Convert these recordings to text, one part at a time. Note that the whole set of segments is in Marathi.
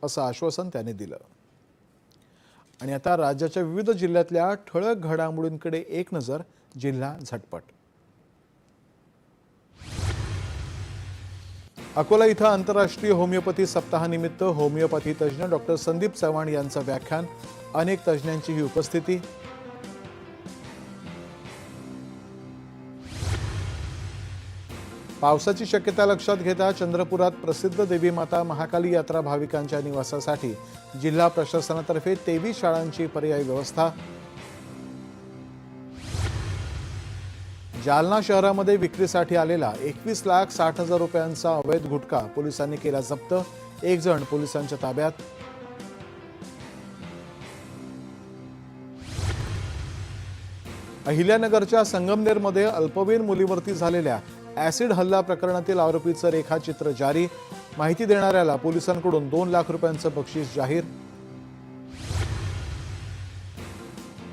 असं आश्वासन त्यांनी दिलं। आणि आता राज्याच्या विविध जिल्ह्यातल्या ठळक घडामोडींकडे एक नजर। जिल्हा झटपट। अकोला इथं आंतरराष्ट्रीय होमिओपॅथी सप्ताहानिमित्त होमिओपॅथी तज्ज्ञ डॉक्टर संदीप चव्हाण यांचं व्याख्यान, अनेक तज्ज्ञांची ही उपस्थिती। पावसाची शक्यता लक्षात घेता चंद्रपुरात प्रसिद्ध देवी माता महाकाली यात्रा भाविकांच्या निवासासाठी जिल्हा प्रशासनातर्फे 23 शाळांची पर्यायी व्यवस्था। जालना शहरामध्ये विक्रीसाठी आलेला 21,60,000 रुपयांचा अवैध गुटखा पोलिसांनी केला जप्त, एक जण पोलिसांच्या ताब्यात। अहिल्यानगरच्या संगमनेरमध्ये अल्पवयीन मुलीवरती झालेल्या ऍसिड हल्ला प्रकरणातील आरोपीचं रेखाचित्र जारी, माहिती देणाऱ्याला पोलिसांकडून 2 लाख रुपयांचं बक्षीस जाहीर।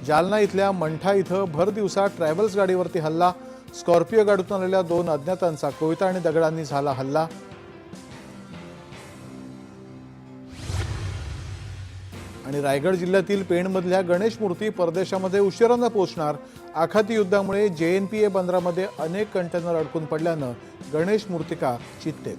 जालना इथल्या मंठा इथं भर दिवसा ट्रॅव्हल्स गाडीवरती हल्ला, स्कॉर्पिओ गाडीतून आलेल्या 2 अज्ञातांचा कोयता आणि दगडांनी झाला हल्ला। आणि रायगड जिल्ह्यातील पेणमधल्या गणेश मूर्ती परदेशामध्ये उशिराने पोहोचणार, आखाती युद्धामुळे JNPA बंदरामध्ये अनेक कंटेनर अडकून पडल्यानं गणेश मूर्तिकार चिंतेत।